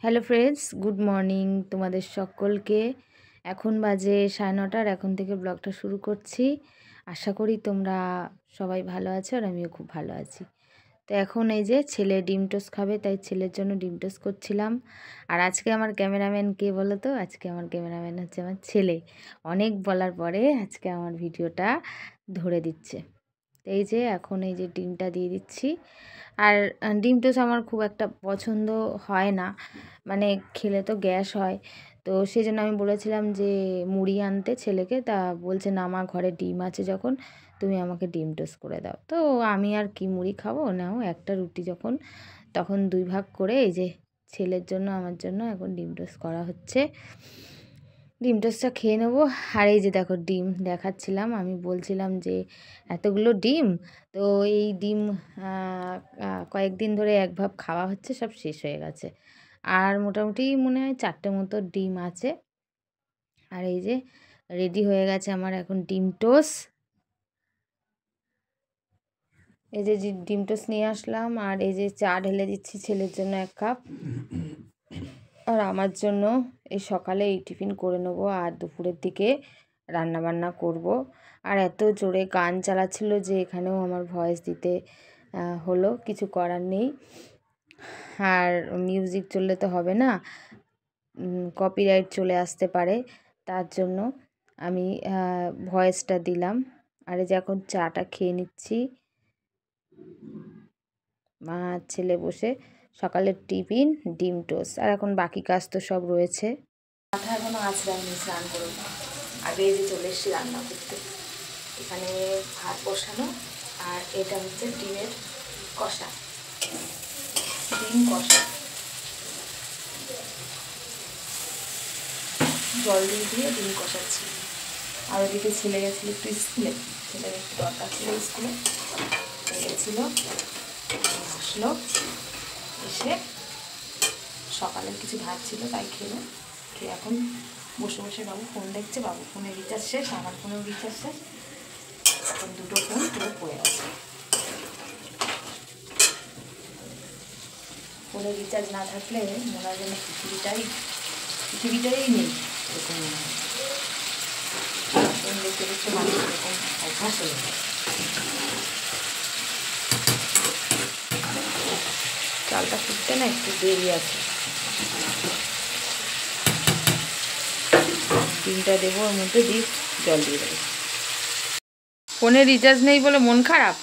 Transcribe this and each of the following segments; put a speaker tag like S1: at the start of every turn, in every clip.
S1: Hello friends, good morning তোমাদের সকলকে। এখন বাজে 9:30, এখন থেকে ব্লগটা শুরু করছি। আশা করি তোমরা সবাই ভালো আছো আর আমিও খুব ভালো আছি। তো এখন এই যে ছেলে ডিম টোস্ট খাবে, তাই ছেলের জন্য ডিম টোস্ট করছিলাম। আর আজকে আমার ক্যামেরাম্যান কে বলো তো? আজকে আমার ক্যামেরাম্যান হচ্ছে আমার ছেলে। অনেক বলার পরে আজকে আমার ভিডিওটা ধরে দিচ্ছে। এই যে এখন এই যে ডিমটা দিয়ে দিচ্ছি। আর ডিম টোস্ট আমার খুব একটা পছন্দ হয় না, মানে খেলে তো গ্যাস হয়। তো সেই জন্য আমি বলেছিলাম যে মুড়ি আনতে ছেলেকে, তা বলছে না মা, ঘরে ডিম আছে যখন তুমি আমাকে ডিম টোস্ট করে দাও। তো আমি আর কি মুড়ি খাবো, নাও একটা রুটি যখন, তখন 2 ভাগ করে এই যে ছেলের জন্য আমার জন্য এখন ডিম টোস্ট করা হচ্ছে। ডিম টোস্টটা খেয়ে নেবো। আর এই যে দেখো ডিম দেখাচ্ছিলাম, আমি বলছিলাম যে এতগুলো ডিম, তো এই ডিম কয়েকদিন ধরে এক ভাব খাওয়া হচ্ছে, সব শেষ হয়ে গেছে। আর মোটামুটি মনে হয় 4টে মতো ডিম আছে। আর এই যে রেডি হয়ে গেছে আমার এখন ডিম টোস্ট। এই যে ডিম টোস্ট নিয়ে আসলাম, আর এই যে চা ঢেলে দিচ্ছি ছেলের জন্য 1 কাপ, আর আমার জন্য এই সকালে এই টিফিন করে নেবো। আর দুপুরের দিকে রান্না বান্না করব। আর এত জোরে গান চালাচ্ছিল যে এখানেও আমার ভয়েস দিতে হলো, কিছু করার নেই। আর মিউজিক চললে তো হবে না, কপিরাইট চলে আসতে পারে, তার জন্য আমি ভয়েসটা দিলাম। আর এই যে এখন চাটা খেয়ে নিচ্ছি, মা ছেলে বসে সকালের টিফিন ডিম টোস্ট। আর এখন বাকি কাজ তো সব রয়েছে, মাথা এখনও আঁচড়াইনি, স্নান করব। আগে এই যে চলে এসেছি রান্না করতে। এখানে ভাত বসানো, আর এটা হচ্ছে ডিমের কষা, ডিম কষা। জল দিয়ে ডিম কষাচ্ছি। আর ওদিকে ছেলে গেছিলো একটু স্কুলে, ছেলের একটু দরকার ছিল স্কুলে গেছিলো, আসলো, এসে সকালের কিছু ভাত ছিল তাই খেলো। খেয়ে এখন বসে বসে বাবু ফোন দেখছে, বাবু ফোনে রিচার্জ শেষ, আমার ফোনেও রিচার্জ শেষ, এখন দুটো ফোন পুরো পড়ে আছে। ফোনে রিচার্জ না থাকলে মনে হয় যেন পৃথিবীটাই নেই, এরকম মনে হয়। ফোন দেখতে দেখতে মানুষ এরকম অভ্যাস হয়ে যায়। চালটা ফুটতে না একটু দেরি আছে। ডিমটা দেবো, ওর মধ্যে দিয়ে জল দিয়ে দেবো। ফোনে রিচার্জ নেই বলে মন খারাপ?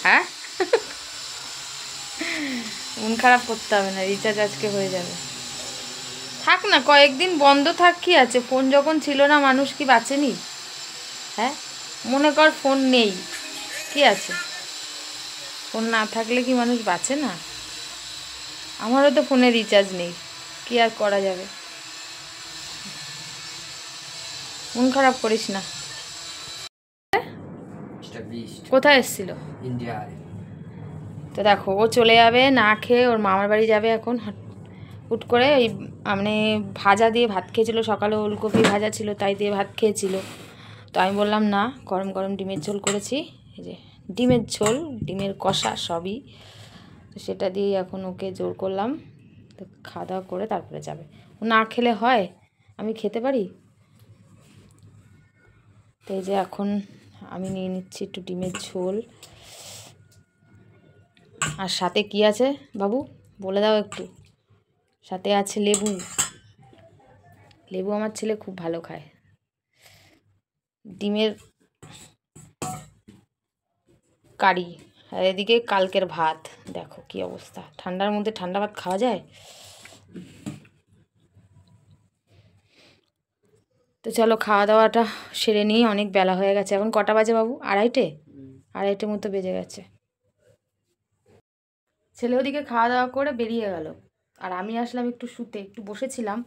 S1: হ্যাঁ, মন খারাপ করতে হবে না, রিচার্জ আজকে হয়ে যাবে। থাক না, কয়েকদিন বন্ধ থাক, কি আছে? ফোন যখন ছিল না মানুষ কি বাঁচেনি? হ্যাঁ, মনে কর ফোন নেই, কি আছে? ফোন না থাকলে কি মানুষ বাঁচে না? আমারও তো ফোনে রিচার্জ নেই, কি আর করা যাবে? মন খারাপ করিস না। কোথায় এসেছিল?
S2: ইন্ডিয়ায়।
S1: তো দেখো ও চলে যাবে না খেয়ে, ওর মামার বাড়ি যাবে এখন। হুট করে ওই মানে ভাজা দিয়ে ভাত খেয়েছিল সকালে, ওলকপি ভাজা ছিল তাই দিয়ে ভাত খেয়েছিল। তো আমি বললাম না, গরম গরম ডিমের ঝোল করেছি, এই যে ডিমের ঝোল, ডিমের কষা সবই, তো সেটা দিয়েই এখন ওকে জোর করলাম। তো খাওয়া দাওয়া করে তারপরে যাবে। ও না খেলে হয়? আমি খেতে পারি। তো এই যে এখন আমি নিয়ে নিচ্ছি একটু ডিমের ঝোল। আর সাথে কি আছে বাবু, বলে দাও একটু? সাথে আছে লেবু। লেবু আমার ছেলে খুব ভালো খায়। ডিমের কারি, আর এদিকে কালকের ভাত। দেখো কি অবস্থা, ঠান্ডার মধ্যে ঠান্ডা ভাত খাওয়া যায়? তো চলো খাওয়া দাওয়াটা সেরে নিই, অনেক বেলা হয়ে গেছে। এখন কটা বাজে বাবু? 2:30 মতো বেজে গেছে। ছেলে ওদিকে খাওয়া দাওয়া করে বেরিয়ে গেল, আর আমি আসলাম একটু শুতে, একটু বসেছিলাম।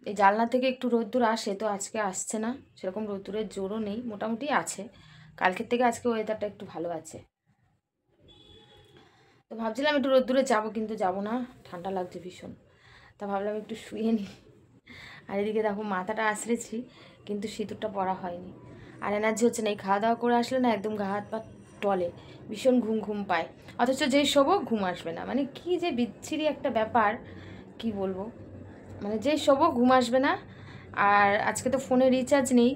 S1: এই জানলা থেকে একটু রোদ্দুর আসে, তো আজকে আসছে না, সেরকম রোদ্দুরের জোরও নেই, মোটামুটি আছে। কালকের থেকে আজকে ওয়েদারটা একটু ভালো আছে। তো ভাবছিলাম একটু রোদ্দুরে যাবো, কিন্তু যাব না, ঠান্ডা লাগছে ভীষণ। তা ভাবলাম একটু শুয়ে নিই। আর এদিকে দেখো মাথাটা আঁচড়েছি, কিন্তু সিঁদুরটা পরা হয়নি। আর এনার্জি হচ্ছে না, এই খাওয়া দাওয়া করে আসলে না একদম গা হাত পা টলে, ভীষণ ঘুম ঘুম পায়, অথচ যেই শোবো ঘুম আসবে না। মানে কি যে বিচ্ছিরি একটা ব্যাপার, কি বলবো, মানে যেই শোবো ঘুম আসবে না। আর আজকে তো ফোনে রিচার্জ নেই,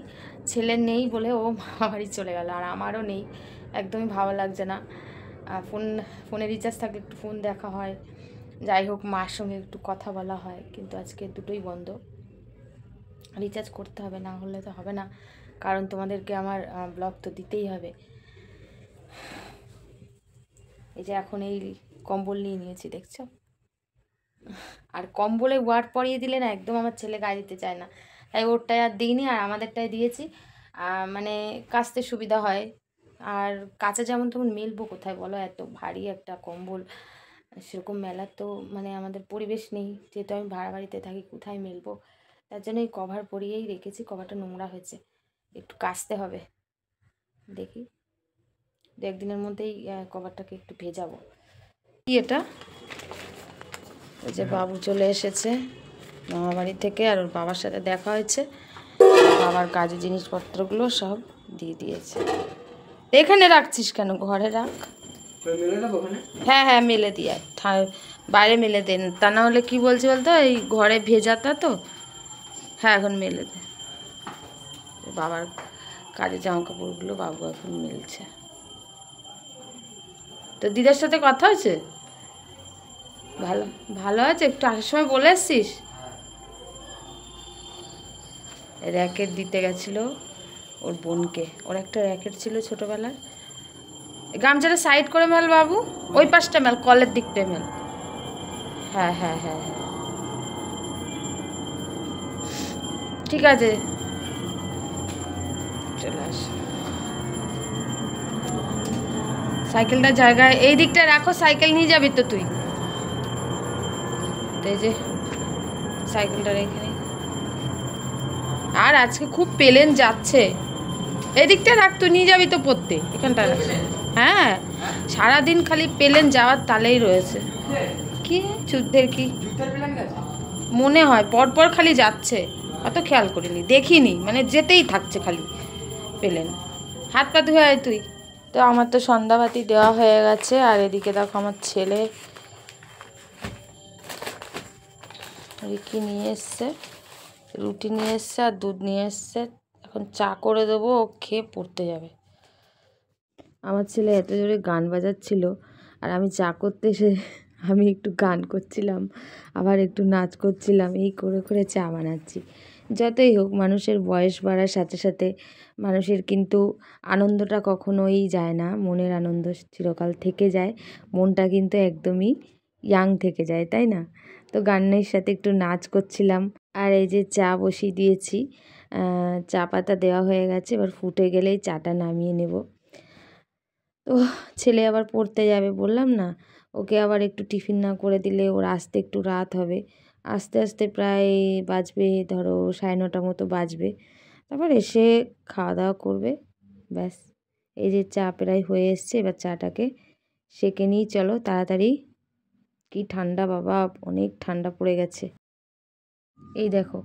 S1: ছেলের নেই বলে ও মামাবাড়ি চলে গেল, আর আমারও নেই, একদমই ভালো লাগছে না। ফোনে রিচার্জ থাকলে একটু ফোন দেখা হয়, যাই হোক মার সঙ্গে একটু কথা বলা হয়, কিন্তু আজকে দুটোই বন্ধ। রিচার্জ করতে হবে, না হলে তো হবে না, কারণ তোমাদেরকে আমার ব্লগ তো দিতেই হবে। এই যে এখন এই কম্বল নিয়ে নিয়েছি দেখছো, আর কম্বলে ওয়ার্ড পরিয়ে দিলে না একদম আমার ছেলে গায়ে দিতে চায় না, তাই ওরটাই আর দিইনি, আর আমাদেরটাই দিয়েছি। মানে কাচতে সুবিধা হয়, আর কাঁচা যেমন তেমন মেলবো কোথায় বলো, এত ভারী একটা কম্বল, সেরকম মেলার তো মানে আমাদের পরিবেশ নেই, যেহেতু আমি ভাড়া বাড়িতে থাকি, কোথায় মেলবো, তার জন্য এই কভার পরিয়েই রেখেছি। কভারটা নোংরা হয়েছে, একটু কাচতে হবে, দেখি দু একদিনের মধ্যেই কভারটাকে একটু ভেজাবো। কি এটা, ওই যে বাবু চলে এসেছে মামা বাড়ি থেকে, আর ওর বাবার সাথে দেখা হয়েছে, বাবার কাজের জিনিসপত্রগুলো সব দিয়ে দিয়েছে। এখানে রাখছিস কেন, ঘরে রাখ। হ্যাঁ হ্যাঁ মেলে দিয়ে বাইরে মেলে দেন, তা না হলে কি বলছি বলতো, এই ঘরে ভেজাতা তো। হ্যাঁ এখন মেলে দে, বাবার কাজের জামা কাপড়গুলো বাবু এখন মেলছে। তো দিদার সাথে কথা হয়েছে, ভালো ভালো আছে, একটু আসার সময় বলে এসছিস। র্যাকেট দিতে গেছিলো ওর বোনকে, ওর একটা র্যাকেট ছিল ছোটোবেলার। গামছাটা সাইড করে মেল বাবু, ওই পাশটা মেল, কলের দিকটা মেল। হ্যাঁ হ্যাঁ হ্যাঁ হ্যাঁ ঠিক আছে, চলে আস। সাইকেলটা জায়গায় এই দিকটা রাখো, সাইকেল নিয়ে যাবি তো তুই, এই যে সাইকেলটা রেখে নি। আর আজকে খুব প্লেন যাচ্ছে, এদিকটা রাখ, তুই নিয়ে যাবি তো পড়তে, এখানটা রাখ। হ্যাঁ সারাদিন খালি প্লেন যাওয়ার তালেই রয়েছে। কি যুদ্ধের কি মনে হয়, পরপর খালি যাচ্ছে, অত খেয়াল করিনি, দেখিনি, মানে যেতেই থাকছে খালি প্লেন। হাত পা ধুয়ে আয় তুই। তো আমার তো সন্ধ্যাবাতি দেওয়া হয়ে গেছে, আর এদিকে দেখো আমার ছেলে রিকি নিয়ে এসছে, রুটি নিয়ে এসছে আর দুধ নিয়ে এসছে, এখন চা করে দেবো, ও খেয়ে পড়তে যাবে। আমার ছেলে এত জোরে গান বাজাচ্ছিল, আর আমি চা করতে এসে আমি একটু গান করছিলাম, আবার একটু নাচ করছিলাম, এই করে করে চা বানাচ্ছি। যতই হোক মানুষের বয়স বাড়ার সাথে সাথে মানুষের কিন্তু আনন্দটা কখনোই যায় না, মনের আনন্দ চিরকাল থেকে যায়, মনটা কিন্তু একদমই ইয়াং থেকে যায়, তাই না? তো গানের সাথে একটু নাচ করছিলাম, আর এই যে চা বসিয়ে দিয়েছি, চা পাতা দেওয়া হয়ে গেছে, এবার ফুটে গেলেই চাটা নামিয়ে নেব। তো ছেলে আবার পড়তে যাবে বললাম না, ওকে আবার একটু টিফিন না করে দিলে ওর আসতে একটু রাত হবে, আস্তে আস্তে প্রায় বাজবে ধরো 9:30 মতো বাজবে, তারপর এসে খাওয়া দাওয়া করবে, ব্যাস। এই যে চা প্রায় হয়ে এসছে, এবার চাটাকে সেঁকে নিই, চলো তাড়াতাড়ি। কি ঠান্ডা বাবা, অনেক ঠান্ডা পড়ে গেছে। এই দেখো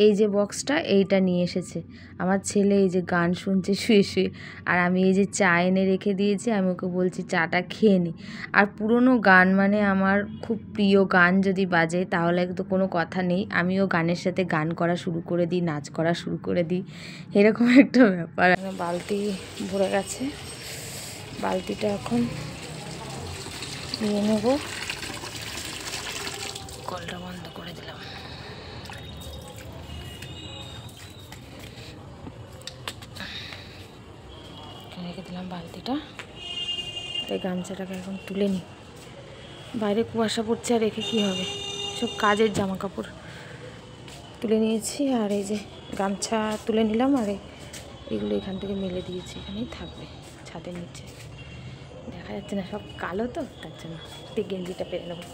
S1: এই যে বক্সটা, এইটা নিয়ে এসেছে আমার ছেলে, এই যে গান শুনছে শুয়ে শুয়ে, আর আমি এই যে চা এনে রেখে দিয়েছি, আমি ওকে বলছি চাটা খেয়ে নি। আর পুরনো গান মানে আমার খুব প্রিয় গান যদি বাজে তাহলে তো কোনো কথা নেই, আমিও গানের সাথে গান করা শুরু করে দিই, নাচ করা শুরু করে দিই, এরকম একটা ব্যাপার। বালতি ভরে গেছে, বালতিটা এখন নিয়ে নেব, কলটা বন্ধ করে দিলাম। রেখে দিলাম বালতিটা, এই গামছাটাকে এখন তুলে নিই, বাইরে কুয়াশা পড়ছে, আর রেখে কী হবে, সব কাজের জামা কাপড় তুলে নিয়েছি, আর এই যে গামছা তুলে নিলাম, আর এগুলো এখান থেকে মেলে দিয়েছি, এখানেই থাকবে ছাদের নিচে, দেখা যাচ্ছে না, সব কালো তো তার জন্য এই গেঞ্জিটা পেরে নেবো।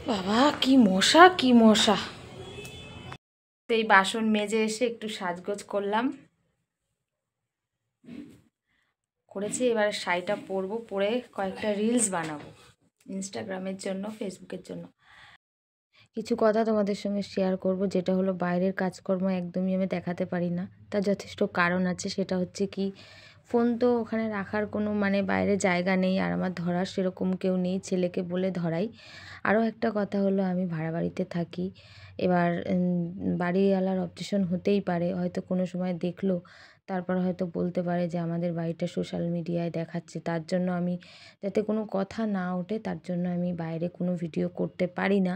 S1: বাবা কি মশা, কি মশা। এই বাসন মেজে এসে একটু সাজগোজ করলাম, করেছি, এবার শাড়িটা পরবো, পরে কয়েকটা রিলস বানাবো ইনস্টাগ্রামের জন্য, ফেসবুকের জন্য। কিছু কথা তোমাদের সঙ্গে শেয়ার করব, যেটা হলো বাইরের কাজকর্ম একদমই আমি দেখাতে পারি না, তার যথেষ্ট কারণ আছে। সেটা হচ্ছে কি, ফোন তো ওখানে রাখার কোনো মানে বাইরে জায়গা নেই, আর আমার ধরার সেরকম কেউ নেই, ছেলেকে বলে ধরাই। আরও একটা কথা হলো, আমি ভাড়া বাড়িতে থাকি। এবার বাড়িওয়ালার অবজেশন হতেই পারে, হয়তো কোনো সময় দেখলো, তারপর হয়তো বলতে পারে যে আমাদের বাড়িটা সোশ্যাল মিডিয়ায় দেখাচ্ছে। তার জন্য আমি, যাতে কোনো কথা না ওঠে, তার জন্য আমি বাইরে কোনো ভিডিও করতে পারি না।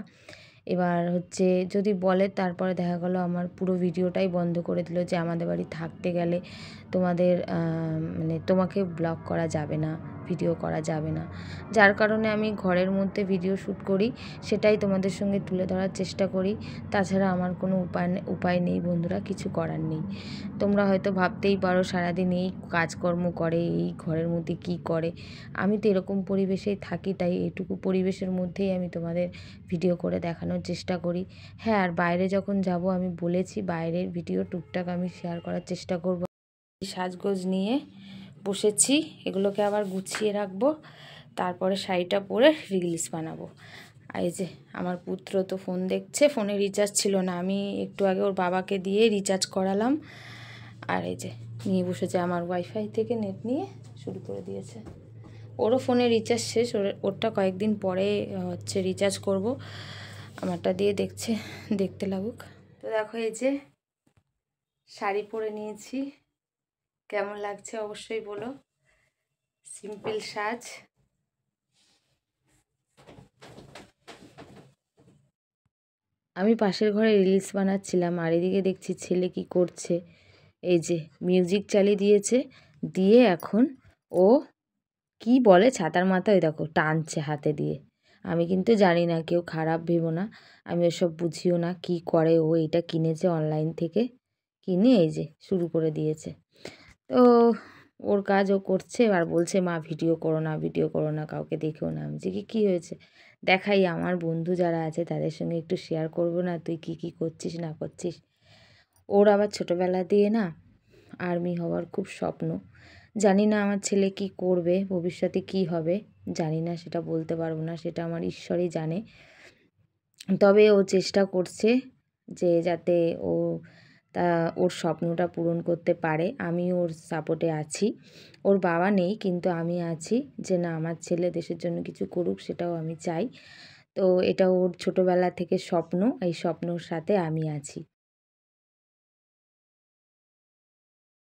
S1: এবার হচ্ছে যদি বলে, তারপরে দেখা গেলো আমার পুরো ভিডিওটাই বন্ধ করে দিল যে আমাদের বাড়ি থাকতে গেলে তোমাদের মানে তোমাকে ব্লগ করা যাবে না, ভিডিও করা যাবে না। যার কারণে আমি ঘরের মধ্যে ভিডিও শ্যুট করি, সেটাই তোমাদের সঙ্গে তুলে ধরার চেষ্টা করি। তাছাড়া আমার কোনো উপায় নেই বন্ধুরা, কিছু করার নেই। তোমরা হয়তো ভাবতেই পারো সারাদিন এই কাজকর্ম করে, এই ঘরের মধ্যে কি করে। আমি তো এরকম পরিবেশেই থাকি, তাই এইটুকু পরিবেশের মধ্যেই আমি তোমাদের ভিডিও করে দেখানোর চেষ্টা করি। হ্যাঁ, আর বাইরে যখন যাব আমি বলেছি বাইরের ভিডিও টুকটাক আমি শেয়ার করার চেষ্টা করব। সাজগোজ নিয়ে বসেছি, এগুলোকে আবার গুছিয়ে রাখবো, তারপরে শাড়িটা পরে রিলস বানাবো। আর এই যে আমার পুত্র তো ফোন দেখছে, ফোনে রিচার্জ ছিল না, আমি একটু আগে ওর বাবাকে দিয়ে রিচার্জ করালাম। আর এই যে নিয়ে বসেছে, আমার ওয়াইফাই থেকে নেট নিয়ে শুরু করে দিয়েছে। ওরও ফোনে রিচার্জ শেষ, ওরটা কয়েকদিন পরে হচ্ছে রিচার্জ করব, আমারটা দিয়ে দেখতে লাগুক। তো দেখো এই যে শাড়ি পরে নিয়েছি, কেমন লাগছে অবশ্যই বলো। সিম্পল সাজ। আমি পাশের ঘরে রিলস বানাচ্ছিলাম, আর এদিকে দেখছি ছেলে কি করছে। এই যে মিউজিক চালিয়ে দিয়েছে, দিয়ে এখন ও কি বলে ছাতার মাথায় দেখো টানছে হাতে দিয়ে। আমি কিন্তু জানি না, কেউ খারাপ ভেবো না, আমি ওসব বুঝিও না। কি করে ও, এটা কিনেছে অনলাইন থেকে, কিনে এই যে শুরু করে দিয়েছে। তো ওর কাজ ও করছে, আর বলছে মা ভিডিও করো না, ভিডিও করো না, কাউকে দেখেও না। আমি যে কী হয়েছে দেখাই, আমার বন্ধু যারা আছে তাদের সঙ্গে একটু শেয়ার করবো না, তুই কী করছিস না করছিস। ওর আবার ছোটোবেলা দিয়ে না আর্মি হওয়ার খুব স্বপ্ন। জানি না আমার ছেলে কি করবে, ভবিষ্যতে কি হবে জানি না, সেটা বলতে পারবো না, সেটা আমার ঈশ্বরই জানে। তবে ও চেষ্টা করছে যে যাতে ও ওর স্বপ্নটা পূরণ করতে পারে। আমি ওর সাপোর্টে আছি। ওর বাবা নেই, কিন্তু আমি আছি, যে না আমার ছেলে দেশের জন্য কিছু করুক, সেটাও আমি চাই। তো এটা ওর ছোটোবেলা থেকে স্বপ্ন, এই স্বপ্নর সাথে আমি আছি।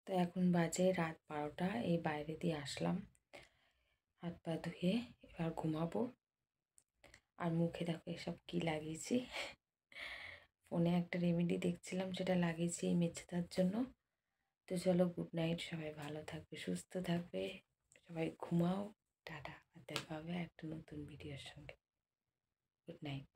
S1: তো এখন বাজে রাত 12টা, এই বাইরে দিয়ে আসলাম, হাত পা ধুয়ে এবার ঘুমাবো। আর মুখে দেখো এসব কী লাগিয়েছি, ফোনে একটা রেমেডি দেখছিলাম, সেটা লাগিয়েছি এই মেছেদার জন্য। তো চলো, গুড নাইট, সবাই ভালো থাকবে, সুস্থ থাকবে, সবাই ঘুমাও, টাটা। দেখা হবে একটা নতুন ভিডিওর সঙ্গে। Good night.